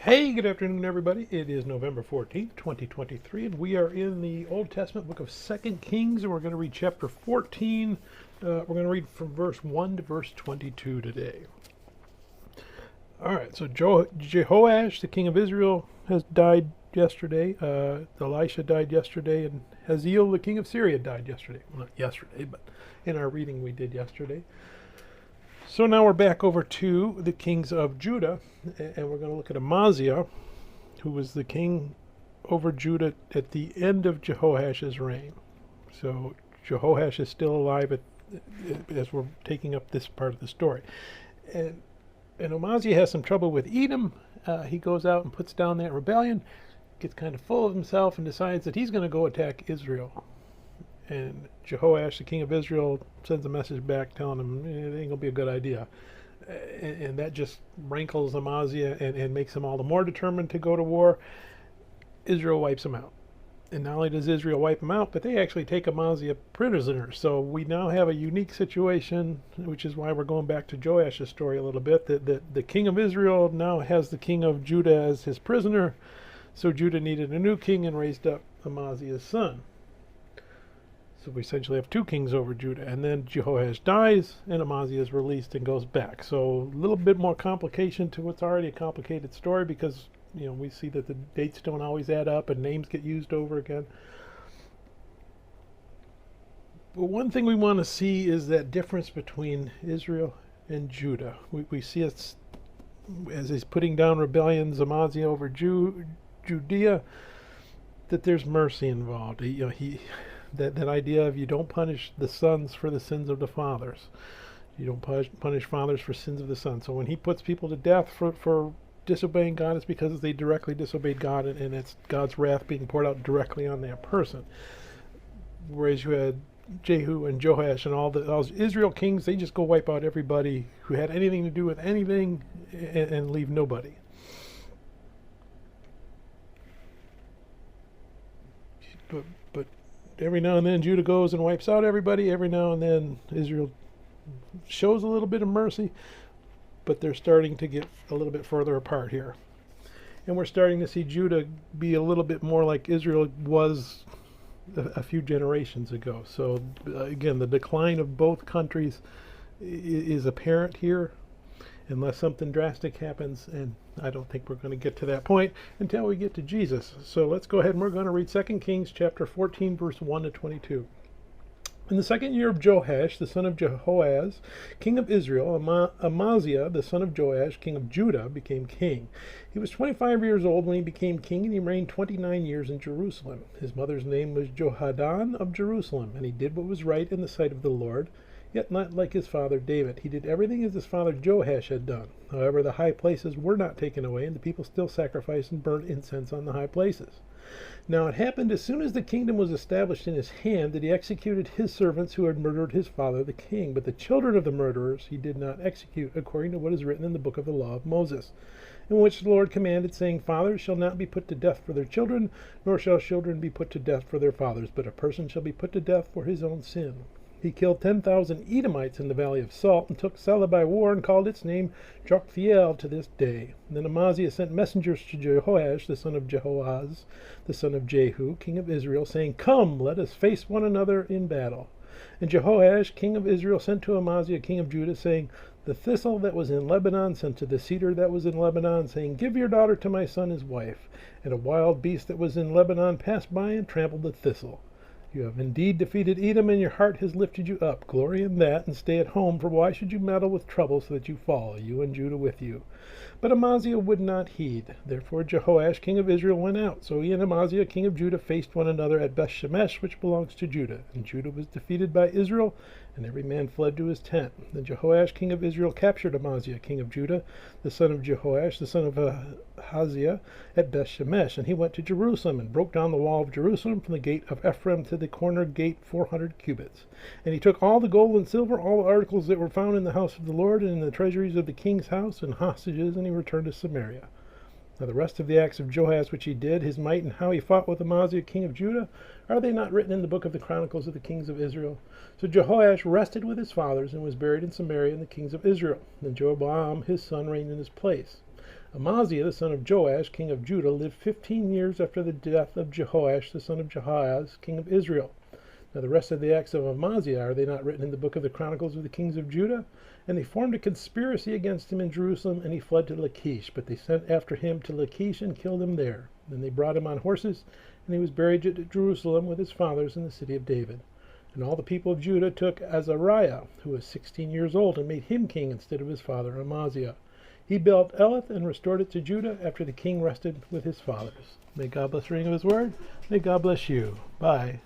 Hey, good afternoon, everybody. It is November 14th, 2023, and we are in the Old Testament book of 2 Kings, and we're going to read chapter 14. We're going to read from verse 1 to verse 22 today. All right, so Jehoash, the king of Israel, has died yesterday. Elisha died yesterday, and Hazael, the king of Syria, died yesterday. Well, not yesterday, but in our reading we did yesterday. So now we're back over to the kings of Judah, and we're going to look at Amaziah, who was the king over Judah at the end of Jehoash's reign. So Jehoash is still alive as we're taking up this part of the story. And Amaziah has some trouble with Edom. He goes out and puts down that rebellion, gets kind of full of himself, and decides that he's going to go attack Israel. And Jehoash, the king of Israel, sends a message back telling him it ain't going to be a good idea. And that just rankles Amaziah and makes him all the more determined to go to war. Israel wipes him out. And not only does Israel wipe him out, but they actually take Amaziah prisoner. So we now have a unique situation, which is why we're going back to Joash's story a little bit, that the king of Israel now has the king of Judah as his prisoner. So Judah needed a new king and raised up Amaziah's son. So we essentially have two kings over Judah, and then Jehoash dies, and Amaziah is released and goes back. So a little bit more complication to what's already a complicated story, because we see that the dates don't always add up and names get used over again. But one thing we want to see is that difference between Israel and Judah. We see it as he's putting down rebellions, Amaziah over Judea, that there's mercy involved. That idea of you don't punish the sons for the sins of the fathers. You don't punish fathers for sins of the sons. So when he puts people to death for disobeying God, it's because they directly disobeyed God, and it's God's wrath being poured out directly on that person. Whereas you had Jehu and Joash and all those Israel kings, they just go wipe out everybody who had anything to do with anything and leave nobody. But every now and then Judah goes and wipes out everybody. Every now and then Israel shows a little bit of mercy, but they're starting to get a little bit further apart here. And we're starting to see Judah be a little bit more like Israel was a few generations ago. So again, the decline of both countries is apparent here, unless something drastic happens, and I don't think we're going to get to that point until we get to Jesus. So let's go ahead and we're going to read 2 Kings chapter 14, verse 1 to 22. In the second year of Joash, the son of Jehoaz, king of Israel, Amaziah, the son of Joash, king of Judah, became king. He was 25 years old when he became king, and he reigned 29 years in Jerusalem. His mother's name was Jehoaddan of Jerusalem, and he did what was right in the sight of the Lord, yet not like his father David. He did everything as his father Joash had done. However, the high places were not taken away, and the people still sacrificed and burned incense on the high places. Now it happened as soon as the kingdom was established in his hand that he executed his servants who had murdered his father the king. But the children of the murderers he did not execute, according to what is written in the book of the law of Moses, in which the Lord commanded, saying, Fathers shall not be put to death for their children, nor shall children be put to death for their fathers, but a person shall be put to death for his own sin. He killed 10,000 Edomites in the valley of Salt, and took Selah by war, and called its name Joktheel to this day. And then Amaziah sent messengers to Jehoash, the son of Jehoahaz, the son of Jehu, king of Israel, saying, Come, let us face one another in battle. And Jehoash, king of Israel, sent to Amaziah, king of Judah, saying, The thistle that was in Lebanon sent to the cedar that was in Lebanon, saying, Give your daughter to my son as wife. And a wild beast that was in Lebanon passed by and trampled the thistle. You have indeed defeated Edom, and your heart has lifted you up. Glory in that, and stay at home, for why should you meddle with trouble so that you fall, you and Judah with you? But Amaziah would not heed. Therefore Jehoash, king of Israel, went out. So he and Amaziah, king of Judah, faced one another at Beth-shemesh, which belongs to Judah. And Judah was defeated by Israel, and every man fled to his tent. Then Jehoash, king of Israel, captured Amaziah, king of Judah, the son of Jehoash, the son of Ahaziah, at Beth-shemesh. And he went to Jerusalem, and broke down the wall of Jerusalem from the gate of Ephraim to the corner gate 400 cubits. And he took all the gold and silver, all the articles that were found in the house of the Lord, and in the treasuries of the king's house, and hostages, and he returned to Samaria. Now the rest of the acts of Joash which he did, his might, and how he fought with Amaziah king of Judah, are they not written in the book of the Chronicles of the kings of Israel? So Jehoash rested with his fathers, and was buried in Samaria in the kings of Israel. Then Jeroboam his son reigned in his place. Amaziah, the son of Joash, king of Judah, lived 15 years after the death of Jehoash, the son of Jehoahaz, king of Israel. Now the rest of the acts of Amaziah, are they not written in the book of the Chronicles of the kings of Judah? And they formed a conspiracy against him in Jerusalem, and he fled to Lachish. But they sent after him to Lachish and killed him there. Then they brought him on horses, and he was buried at Jerusalem with his fathers in the city of David. And all the people of Judah took Azariah, who was 16 years old, and made him king instead of his father Amaziah. He built Elath and restored it to Judah after the king rested with his fathers. May God bless the reading of his word. May God bless you. Bye.